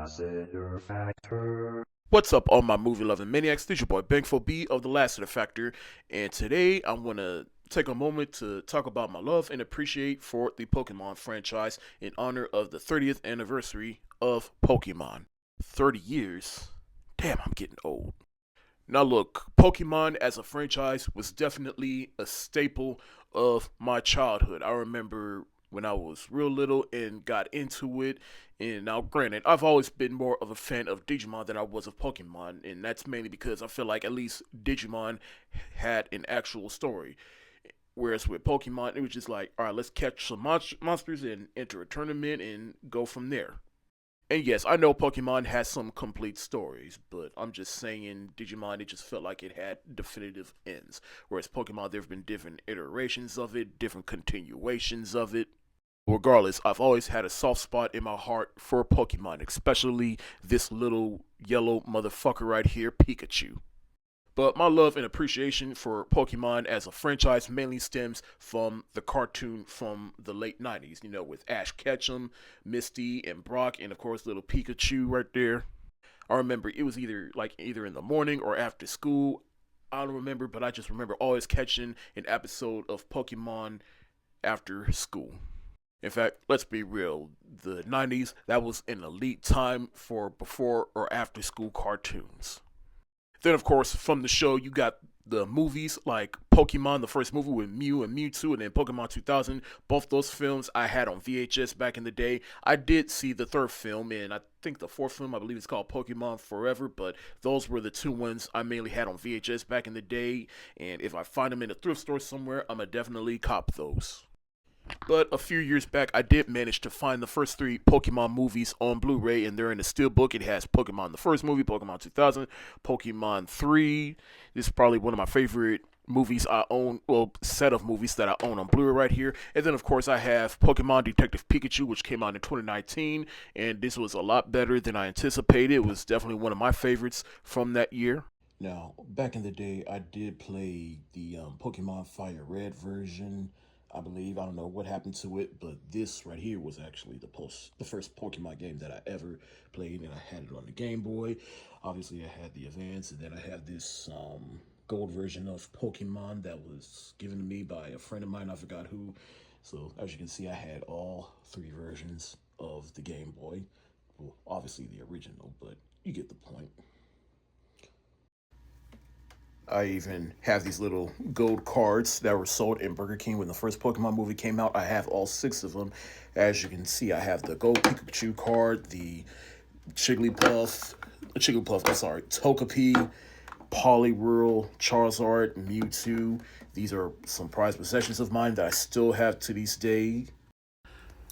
Lassiter Factor. What's up, all my movie loving maniacs? This is your boy Bankful B of the Lassiter Factor, and today I'm gonna take a moment to talk about my love and appreciate for the Pokemon franchise in honor of the 30th anniversary of Pokemon. 30 years? Damn, I'm getting old. Now, look, Pokemon as a franchise was definitely a staple of my childhood. I remember when I was real little and got into it. And now, granted, I've always been more of a fan of Digimon than I was of Pokemon, and that's mainly because I feel like at least Digimon had an actual story. Whereas with Pokemon, it was just like, all right, let's catch some monsters and enter a tournament and go from there. And yes, I know Pokemon has some complete stories, but I'm just saying Digimon, it just felt like it had definitive ends. Whereas Pokemon, there have been different iterations of it, different continuations of it. Regardless, I've always had a soft spot in my heart for Pokemon, especially this little yellow motherfucker right here, Pikachu. But my love and appreciation for Pokemon as a franchise mainly stems from the cartoon from the late 90s, with Ash Ketchum, Misty, and Brock, and of course little Pikachu right there. I remember it was either in the morning or after school. I don't remember, but I just remember always catching an episode of Pokemon after school. In fact, let's be real, the 90s, that was an elite time for before or after school cartoons. Then, of course, from the show, you got the movies like Pokemon, the first movie with Mew and Mewtwo, and then Pokemon 2000. Both those films I had on VHS back in the day. I did see the third film, and I think the fourth film, I believe it's called Pokemon Forever, but those were the two ones I mainly had on VHS back in the day. And if I find them in a thrift store somewhere, I'm going to definitely cop those. But a few years back, I did manage to find the first three Pokemon movies on Blu-ray, and they're in the steelbook. It has Pokemon the first movie, Pokemon 2000, Pokemon 3. This is probably one of my favorite movies I own, well, set of movies that I own on Blu-ray right here. And then, of course, I have Pokemon Detective Pikachu, which came out in 2019, and this was a lot better than I anticipated. It was definitely one of my favorites from that year. Now, back in the day, I did play the Pokemon Fire Red version. I believe. I don't know what happened to it, but this right here was actually the first Pokemon game that I ever played, and I had it on the Game Boy. Obviously, I had the Advance, and then I have this gold version of Pokemon that was given to me by a friend of mine. I forgot who. So as you can see, I had all three versions of the Game Boy. Well, obviously the original, but you get the point. I even have these little gold cards that were sold in Burger King when the first Pokemon movie came out. I have all six of them. As you can see, I have the gold Pikachu card, the Togepi, Poliwhirl, Charizard, Mewtwo. These are some prized possessions of mine that I still have to this day.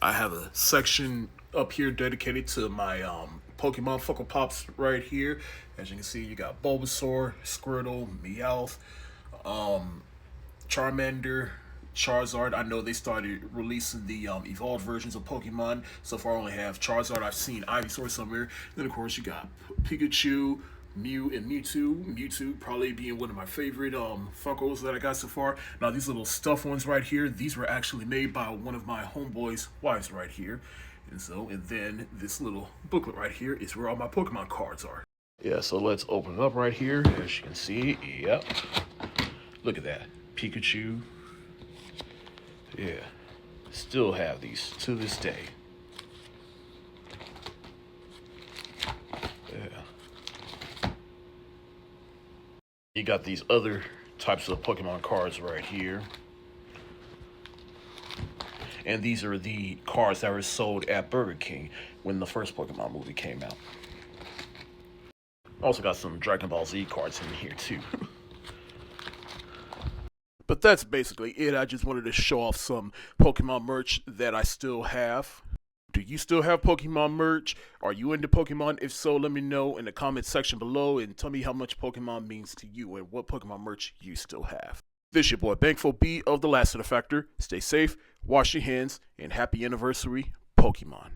I have a section up here dedicated to my Pokemon Funko Pops right here. As you can see, you got Bulbasaur, Squirtle, Meowth, Charmander, Charizard. I know they started releasing the evolved versions of Pokemon. So far, I only have Charizard. I've seen Ivysaur somewhere. Then, of course, you got Pikachu, Mew, and Mewtwo. Mewtwo probably being one of my favorite Funkos that I got so far. Now, these little stuffed ones right here, these were actually made by one of my homeboys' wives right here. And then this little booklet right here is where all my Pokemon cards are. Yeah, so let's open it up right here. As you can see, yep. Look at that. Pikachu. Yeah. Still have these to this day. Yeah. You got these other types of Pokemon cards right here. And these are the cards that were sold at Burger King when the first Pokemon movie came out. Also got some Dragon Ball Z cards in here too. But that's basically it. I just wanted to show off some Pokemon merch that I still have. Do you still have Pokemon merch? Are you into Pokemon? If so, let me know in the comment section below and tell me how much Pokemon means to you and what Pokemon merch you still have. This is your boy Bankful B of the Lassiter Factor. Stay safe, wash your hands, and happy anniversary, Pokemon.